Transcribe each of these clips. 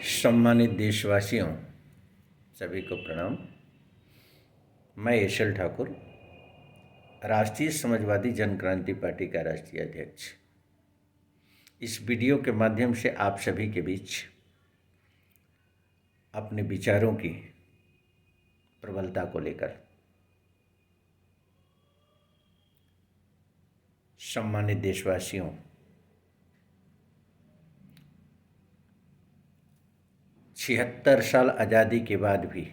सम्मानित देशवासियों, सभी को प्रणाम। मैं एशल ठाकुर, राष्ट्रीय समाजवादी जन क्रांति पार्टी का राष्ट्रीय अध्यक्ष। इस वीडियो के माध्यम से आप सभी के बीच अपने विचारों की प्रबलता को लेकर सम्मानित देशवासियों, 76 साल आज़ादी के बाद भी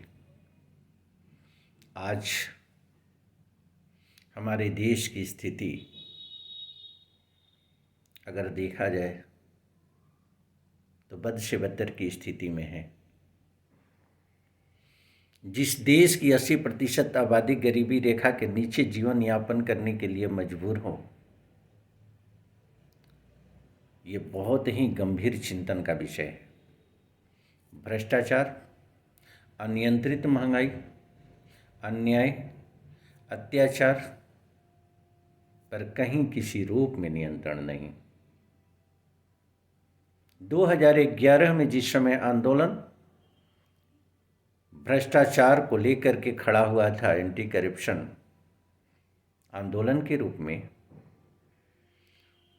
आज हमारे देश की स्थिति अगर देखा जाए तो बद से बदतर की स्थिति में है। जिस देश की 80% आबादी गरीबी रेखा के नीचे जीवन यापन करने के लिए मजबूर हो, ये बहुत ही गंभीर चिंतन का विषय है। भ्रष्टाचार, अनियंत्रित महंगाई, अन्याय, अत्याचार पर कहीं किसी रूप में नियंत्रण नहीं। 2011 में जिस समय आंदोलन भ्रष्टाचार को लेकर के खड़ा हुआ था, एंटी करप्शन आंदोलन के रूप में,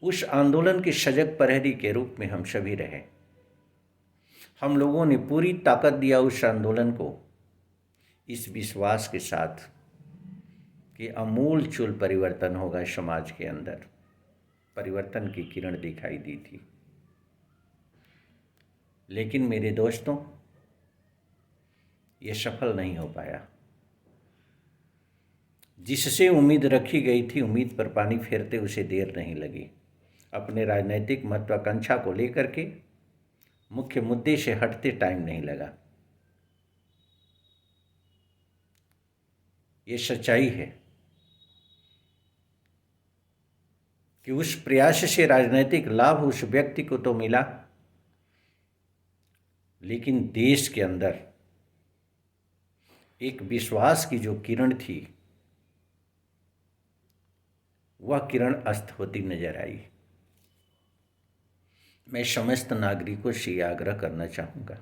उस आंदोलन के सजग प्रहरी के रूप में हम सभी रहे। हम लोगों ने पूरी ताकत दिया उस आंदोलन को, इस विश्वास के साथ कि अमूल चूल परिवर्तन होगा समाज के अंदर। परिवर्तन की किरण दिखाई दी थी। लेकिन मेरे दोस्तों, ये सफल नहीं हो पाया। जिससे उम्मीद रखी गई थी, उम्मीद पर पानी फेरते उसे देर नहीं लगी। अपने राजनीतिक महत्वाकांक्षा को लेकर के मुख्य मुद्दे से हटते टाइम नहीं लगा। ये सच्चाई है कि उस प्रयास से राजनीतिक लाभ उस व्यक्ति को तो मिला, लेकिन देश के अंदर एक विश्वास की जो किरण थी, वह किरण अस्त होती नजर आई। मैं समस्त नागरिकों से आग्रह करना चाहूँगा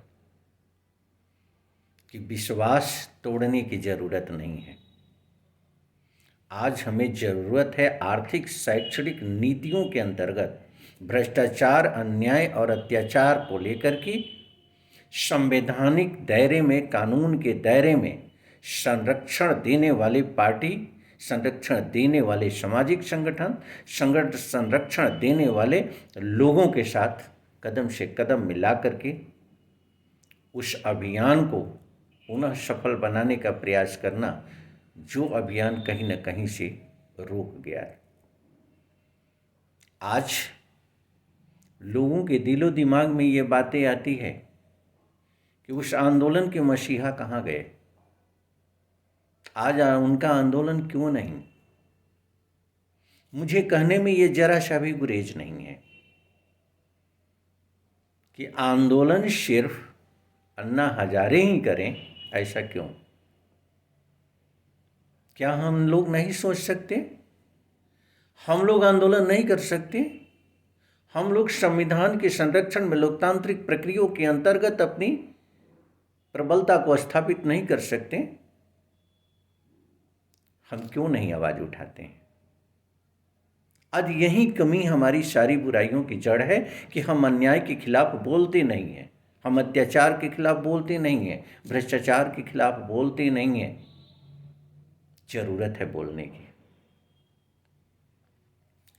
कि विश्वास तोड़ने की जरूरत नहीं है। आज हमें ज़रूरत है आर्थिक शैक्षणिक नीतियों के अंतर्गत भ्रष्टाचार, अन्याय और अत्याचार को लेकर के संवैधानिक दायरे में, कानून के दायरे में संरक्षण देने वाली पार्टी, संरक्षण देने वाले सामाजिक संगठन, संरक्षण देने वाले लोगों के साथ कदम से कदम मिला करके उस अभियान को पुनः सफल बनाने का प्रयास करना, जो अभियान कहीं न कहीं से रुक गया है। आज लोगों के दिलो दिमाग में ये बातें आती है कि उस आंदोलन के मसीहा कहाँ गए, आज उनका आंदोलन क्यों नहीं। मुझे कहने में ये जरा सा भी गुरेज नहीं है कि आंदोलन सिर्फ अन्ना हजारे ही करें, ऐसा क्यों? क्या हम लोग नहीं सोच सकते? हम लोग आंदोलन नहीं कर सकते? हम लोग संविधान के संरक्षण में लोकतांत्रिक प्रक्रियाओं के अंतर्गत अपनी प्रबलता को स्थापित नहीं कर सकते? हम क्यों नहीं आवाज उठाते हैं? आज यही कमी हमारी सारी बुराइयों की जड़ है कि हम अन्याय के खिलाफ बोलते नहीं हैं, हम अत्याचार के खिलाफ बोलते नहीं हैं, भ्रष्टाचार के खिलाफ बोलते नहीं हैं। जरूरत है बोलने की।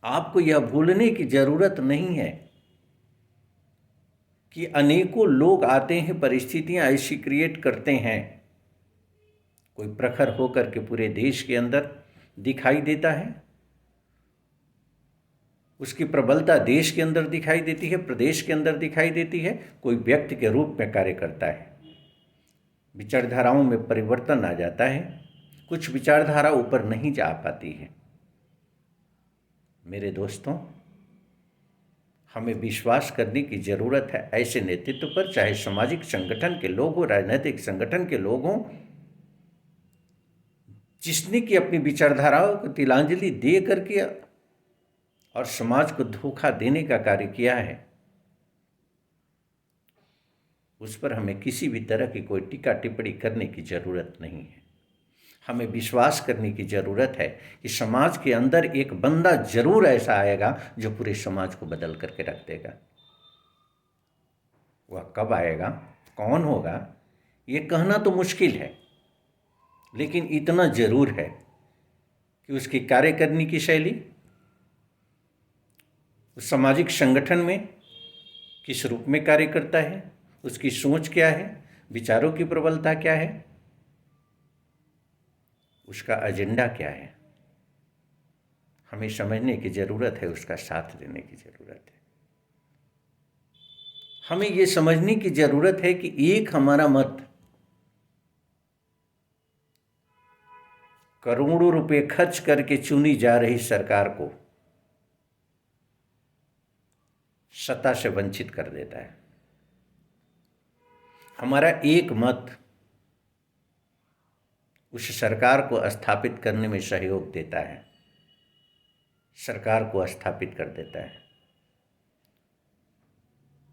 आपको यह भूलने की जरूरत नहीं है कि अनेकों लोग आते हैं, परिस्थितियां ऐसी क्रिएट करते हैं। कोई प्रखर होकर के पूरे देश के अंदर दिखाई देता है, उसकी प्रबलता देश के अंदर दिखाई देती है, प्रदेश के अंदर दिखाई देती है। कोई व्यक्ति के रूप में कार्य करता है, विचारधाराओं में परिवर्तन आ जाता है, कुछ विचारधारा ऊपर नहीं जा पाती है। मेरे दोस्तों, हमें विश्वास करने की ज़रूरत है ऐसे नेतृत्व पर, चाहे सामाजिक संगठन के लोग हों, राजनीतिक संगठन के लोग हों, जिसने कि अपनी विचारधाराओं को तिलांजलि दे करके और समाज को धोखा देने का कार्य किया है। उस पर हमें किसी भी तरह की कोई टीका टिप्पणी करने की ज़रूरत नहीं है। हमें विश्वास करने की ज़रूरत है कि समाज के अंदर एक बंदा जरूर ऐसा आएगा जो पूरे समाज को बदल करके रख देगा। वह कब आएगा, कौन होगा, ये कहना तो मुश्किल है, लेकिन इतना जरूर है कि उसकी कार्य करने की शैली, उस सामाजिक संगठन में किस रूप में कार्य करता है, उसकी सोच क्या है, विचारों की प्रबलता क्या है, उसका एजेंडा क्या है, हमें समझने की ज़रूरत है, उसका साथ देने की ज़रूरत है। हमें ये समझने की ज़रूरत है कि एक हमारा मत करोड़ों रुपए खर्च करके चुनी जा रही सरकार को सत्ता से वंचित कर देता है। हमारा एक मत उस सरकार को स्थापित करने में सहयोग देता है, सरकार को स्थापित कर देता है।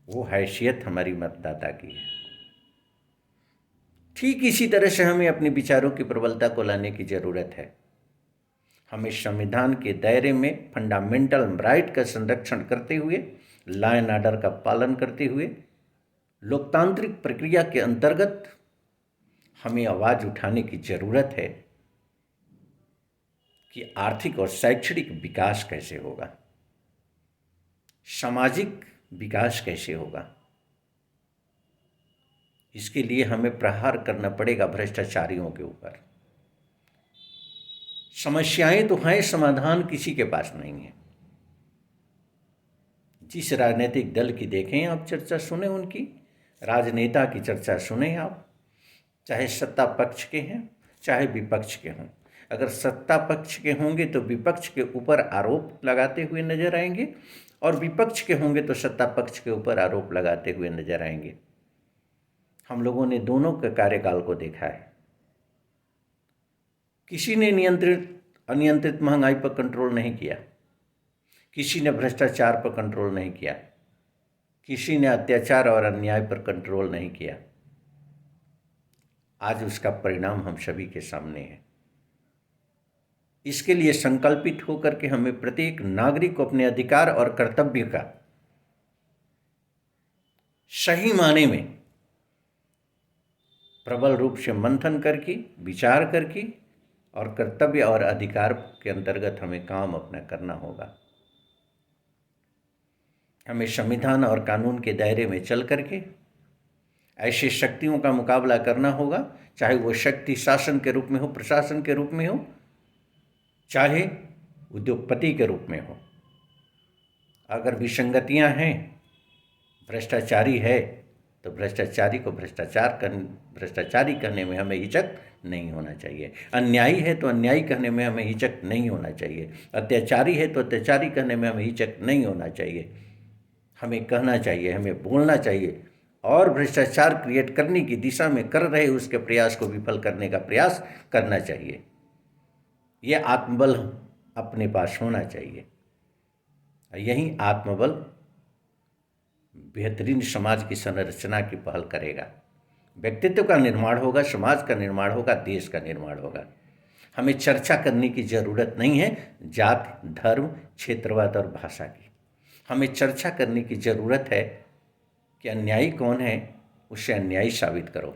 वो हैसियत हमारी मतदाता की है। ठीक इसी तरह से हमें अपने विचारों की प्रबलता को लाने की ज़रूरत है। हमें संविधान के दायरे में फंडामेंटल राइट का संरक्षण करते हुए, लॉ एंड ऑर्डर का पालन करते हुए, लोकतांत्रिक प्रक्रिया के अंतर्गत हमें आवाज़ उठाने की ज़रूरत है कि आर्थिक और शैक्षणिक विकास कैसे होगा, सामाजिक विकास कैसे होगा। इसके लिए हमें प्रहार करना पड़ेगा भ्रष्टाचारियों के ऊपर। समस्याएं तो हैं, समाधान किसी के पास नहीं है। जिस राजनीतिक दल की देखें आप चर्चा सुने, उनकी राजनेता की चर्चा सुने आप, चाहे सत्ता पक्ष के हैं चाहे विपक्ष के हों। अगर सत्ता पक्ष के होंगे तो विपक्ष के ऊपर आरोप लगाते हुए नजर आएंगे, और विपक्ष के होंगे तो सत्ता पक्ष के ऊपर आरोप लगाते हुए नजर आएंगे। हम लोगों ने दोनों के कार्यकाल को देखा है। किसी ने अनियंत्रित महंगाई पर कंट्रोल नहीं किया, किसी ने भ्रष्टाचार पर कंट्रोल नहीं किया, किसी ने अत्याचार और अन्याय पर कंट्रोल नहीं किया। आज उसका परिणाम हम सभी के सामने है। इसके लिए संकल्पित होकर के हमें प्रत्येक नागरिक को अपने अधिकार और कर्तव्य का सही माने में प्रबल रूप से मंथन करके, विचार करके और कर्तव्य और अधिकार के अंतर्गत हमें काम अपना करना होगा। हमें संविधान और कानून के दायरे में चल करके ऐसी शक्तियों का मुकाबला करना होगा, चाहे वो शक्ति शासन के रूप में हो, प्रशासन के रूप में हो, चाहे उद्योगपति के रूप में हो। अगर विसंगतियां हैं, भ्रष्टाचारी है, तो भ्रष्टाचारी को भ्रष्टाचारी कहने में हमें हिचक नहीं होना चाहिए। अन्यायी है तो अन्यायी कहने में हमें हिचक नहीं होना चाहिए। अत्याचारी है तो अत्याचारी कहने में हमें हिचक नहीं होना चाहिए। हमें कहना चाहिए, हमें बोलना चाहिए, और भ्रष्टाचार क्रिएट करने की दिशा में कर रहे उसके प्रयास को विफल करने का प्रयास करना चाहिए। ये आत्मबल अपने पास होना चाहिए। यही आत्मबल बेहतरीन समाज की संरचना की पहल करेगा। व्यक्तित्व का निर्माण होगा, समाज का निर्माण होगा, देश का निर्माण होगा। हमें चर्चा करने की ज़रूरत नहीं है जाति, धर्म, क्षेत्रवाद और भाषा की। हमें चर्चा करने की ज़रूरत है कि अन्यायी कौन है, उसे अन्यायी साबित करो।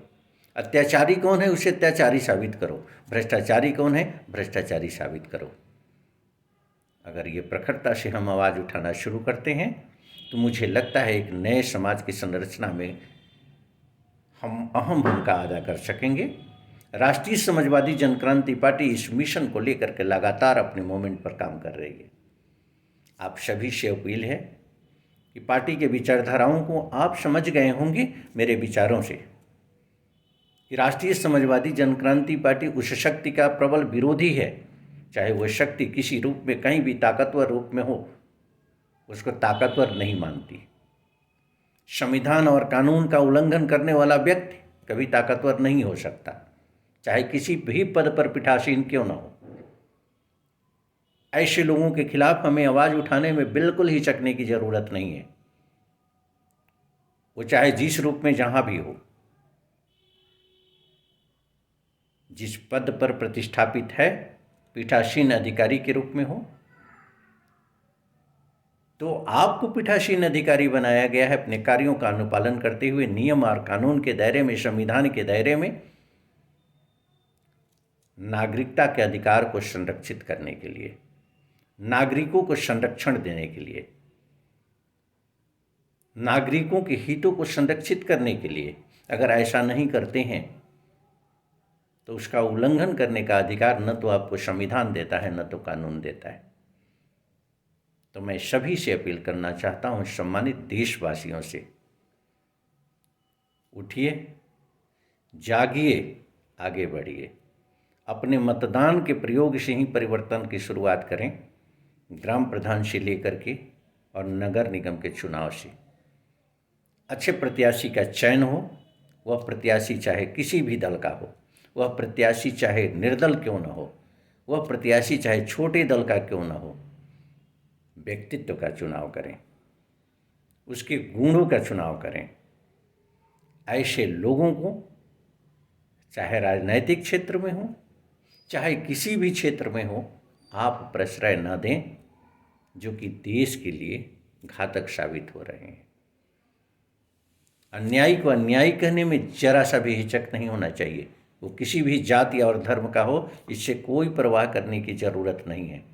अत्याचारी कौन है, उसे अत्याचारी साबित करो। भ्रष्टाचारी कौन है, भ्रष्टाचारी साबित करो। अगर ये प्रखरता से हम आवाज़ उठाना शुरू करते हैं तो मुझे लगता है एक नए समाज की संरचना में हम अहम भूमिका अदा कर सकेंगे। राष्ट्रीय समाजवादी जनक्रांति पार्टी इस मिशन को लेकर के लगातार अपने मूवमेंट पर काम कर रही है। आप सभी से अपील है कि पार्टी के विचारधाराओं को आप समझ गए होंगे मेरे विचारों से, कि राष्ट्रीय समाजवादी जनक्रांति पार्टी उस शक्ति का प्रबल विरोधी है, चाहे वह शक्ति किसी रूप में, कहीं भी ताकतवर रूप में हो, उसको ताकतवर नहीं मानती। संविधान और कानून का उल्लंघन करने वाला व्यक्ति कभी ताकतवर नहीं हो सकता, चाहे किसी भी पद पर पीठासीन क्यों न हो। ऐसे लोगों के खिलाफ हमें आवाज़ उठाने में बिल्कुल हिचकने की ज़रूरत नहीं है। वो चाहे जिस रूप में जहाँ भी हो, जिस पद पर प्रतिष्ठापित है, पीठासीन अधिकारी के रूप में हो, तो आपको पीठासीन अधिकारी बनाया गया है अपने कार्यों का अनुपालन करते हुए, नियम और कानून के दायरे में, संविधान के दायरे में, नागरिकता के अधिकार को संरक्षित करने के लिए, नागरिकों को संरक्षण देने के लिए, नागरिकों के हितों को संरक्षित करने के लिए। अगर ऐसा नहीं करते हैं तो उसका उल्लंघन करने का अधिकार न तो आपको संविधान देता है, न तो कानून देता है। तो मैं सभी से अपील करना चाहता हूं, सम्मानित देशवासियों से, उठिए, जागिए, आगे बढ़िए। अपने मतदान के प्रयोग से ही परिवर्तन की शुरुआत करें, ग्राम प्रधान से लेकर के और नगर निगम के चुनाव से। अच्छे प्रत्याशी का चयन हो, वह प्रत्याशी चाहे किसी भी दल का हो, वह प्रत्याशी चाहे निर्दल क्यों न हो, वह प्रत्याशी चाहे छोटे दल का क्यों न हो। व्यक्तित्व का चुनाव करें, उसके गुणों का चुनाव करें। ऐसे लोगों को, चाहे राजनैतिक क्षेत्र में हो, चाहे किसी भी क्षेत्र में हो, आप प्रश्रय न दें जो कि देश के लिए घातक साबित हो रहे हैं। अन्यायी को अन्यायी कहने में जरा सा भी हिचक नहीं होना चाहिए। वो किसी भी जाति और धर्म का हो, इससे कोई परवाह करने की ज़रूरत नहीं है।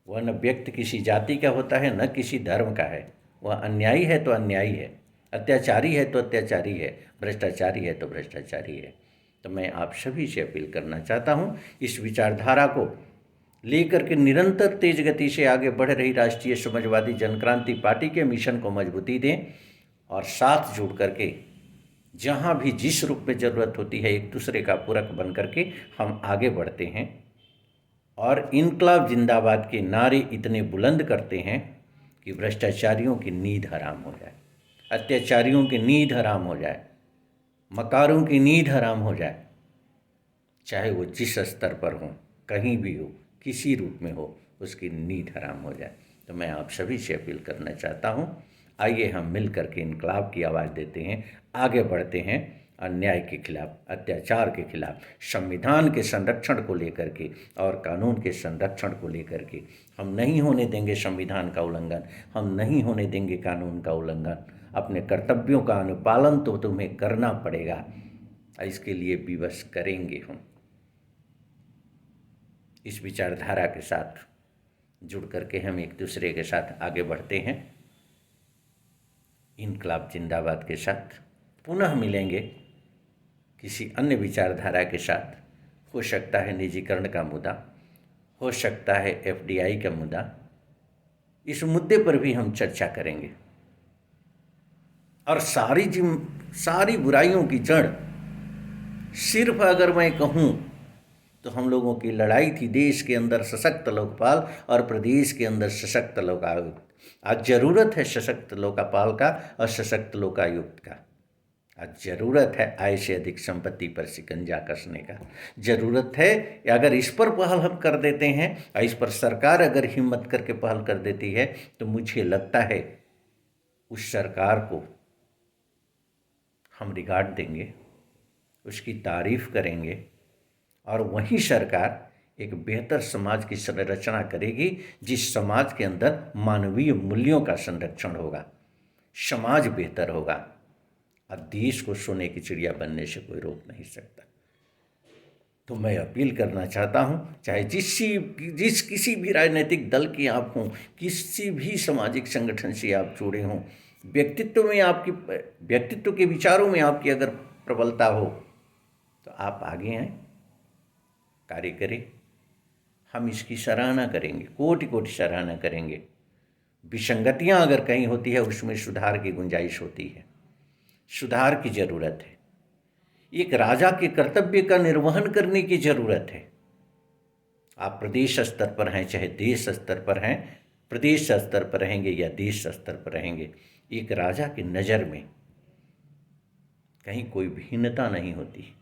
वह न व्यक्ति किसी जाति का होता है, न किसी धर्म का है। वह अन्यायी है तो अन्यायी है, अत्याचारी है तो अत्याचारी है, भ्रष्टाचारी है तो भ्रष्टाचारी है। तो मैं आप सभी से अपील करना चाहता हूँ, इस विचारधारा को लेकर के निरंतर तेज गति से आगे बढ़ रही राष्ट्रीय समाजवादी जनक्रांति पार्टी के मिशन को मजबूती दें और साथ जुड़ करके जहाँ भी जिस रूप में ज़रूरत होती है एक दूसरे का पूरक बन करके हम आगे बढ़ते हैं और इनकलाब जिंदाबाद के नारे इतने बुलंद करते हैं कि भ्रष्टाचारियों की नींद हराम हो जाए, अत्याचारियों की नींद हराम हो जाए, मकारों की नींद हराम हो जाए, चाहे वो जिस स्तर पर हो, कहीं भी हो, किसी रूप में हो, उसकी नींद हराम हो जाए। तो मैं आप सभी से अपील करना चाहता हूँ, आइए हम मिल कर के इनकलाब की आवाज़ देते हैं, आगे बढ़ते हैं, अन्याय के खिलाफ, अत्याचार के खिलाफ, संविधान के संरक्षण को लेकर के और कानून के संरक्षण को लेकर के। हम नहीं होने देंगे संविधान का उल्लंघन, हम नहीं होने देंगे कानून का उल्लंघन। अपने कर्तव्यों का अनुपालन तो तुम्हें करना पड़ेगा, इसके लिए विवश करेंगे हम। इस विचारधारा के साथ जुड़ करके हम एक दूसरे के साथ आगे बढ़ते हैं। इनकलाब जिंदाबाद के साथ पुनः मिलेंगे किसी अन्य विचारधारा के साथ। हो सकता है निजीकरण का मुद्दा, हो सकता है एफडीआई का मुद्दा, इस मुद्दे पर भी हम चर्चा करेंगे। और सारी बुराइयों की जड़ सिर्फ अगर मैं कहूँ तो हम लोगों की लड़ाई थी देश के अंदर सशक्त लोकपाल और प्रदेश के अंदर सशक्त लोकायुक्त। आज जरूरत है सशक्त लोकपाल का और सशक्त लोकायुक्त का। आज जरूरत है आय से अधिक संपत्ति पर शिकंजा कसने का। जरूरत है अगर इस पर पहल हम कर देते हैं, इस पर सरकार अगर हिम्मत करके पहल कर देती है, तो मुझे लगता है उस सरकार को हम रिगार्ड देंगे, उसकी तारीफ करेंगे और वही सरकार एक बेहतर समाज की संरचना करेगी, जिस समाज के अंदर मानवीय मूल्यों का संरक्षण होगा, समाज बेहतर होगा और देश को सोने की चिड़िया बनने से कोई रोक नहीं सकता। तो मैं अपील करना चाहता हूँ, चाहे जिस किसी भी राजनीतिक दल की आप हों, किसी भी सामाजिक संगठन से आप जुड़े हों, व्यक्तित्व के विचारों में आपकी अगर प्रबलता हो तो आप आगे आएँ, कार्य करें। हम इसकी सराहना करेंगे, कोटि कोटि सराहना करेंगे। विसंगतियाँ अगर कहीं होती है उसमें सुधार की गुंजाइश होती है, सुधार की ज़रूरत है। एक राजा के कर्तव्य का निर्वहन करने की ज़रूरत है। आप प्रदेश स्तर पर हैं चाहे देश स्तर पर हैं, प्रदेश स्तर पर रहेंगे या देश स्तर पर रहेंगे, एक राजा की नज़र में कहीं कोई भिन्नता नहीं होती।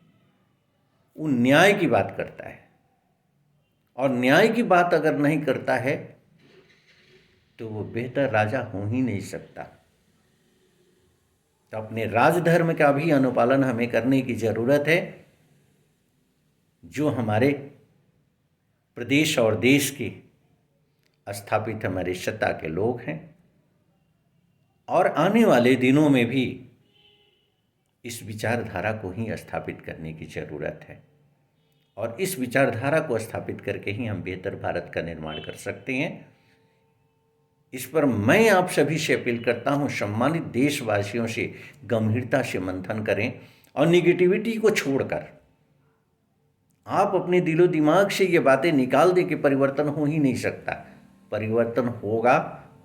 वो न्याय की बात करता है और न्याय की बात अगर नहीं करता है तो वो बेहतर राजा हो ही नहीं सकता। तो अपने राजधर्म का भी अनुपालन हमें करने की ज़रूरत है। जो हमारे प्रदेश और देश के स्थापित हमारे सत्ता के लोग हैं, और आने वाले दिनों में भी इस विचारधारा को ही स्थापित करने की ज़रूरत है। और इस विचारधारा को स्थापित करके ही हम बेहतर भारत का निर्माण कर सकते हैं। इस पर मैं आप सभी से अपील करता हूं, सम्मानित देशवासियों से गंभीरता से मंथन करें और निगेटिविटी को छोड़कर आप अपने दिलो दिमाग से ये बातें निकाल दें कि परिवर्तन हो ही नहीं सकता। परिवर्तन होगा,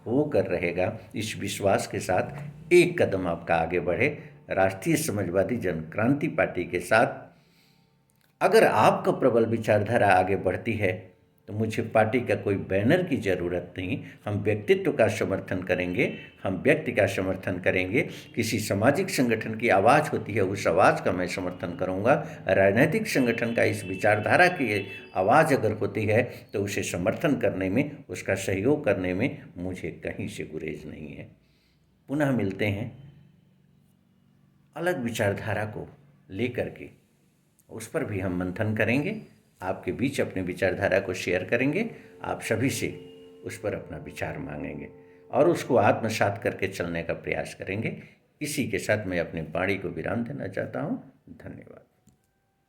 होकर रहेगा। इस विश्वास के साथ एक कदम आपका आगे बढ़े। राष्ट्रीय समाजवादी जन क्रांति पार्टी के साथ अगर आपका प्रबल विचारधारा आगे बढ़ती है तो मुझे पार्टी का कोई बैनर की ज़रूरत नहीं। हम व्यक्तित्व का समर्थन करेंगे, हम व्यक्ति का समर्थन करेंगे। किसी सामाजिक संगठन की आवाज़ होती है, उस आवाज़ का मैं समर्थन करूंगा। राजनीतिक संगठन का इस विचारधारा की आवाज़ अगर होती है तो उसे समर्थन करने में, उसका सहयोग करने में मुझे कहीं से गुरेज नहीं है। पुनः मिलते हैं अलग विचारधारा को लेकर के, उस पर भी हम मंथन करेंगे। आपके बीच अपने विचारधारा को शेयर करेंगे। आप सभी से उस पर अपना विचार मांगेंगे और उसको आत्मसात करके चलने का प्रयास करेंगे। इसी के साथ मैं अपनी वाणी को विराम देना चाहता हूँ। धन्यवाद।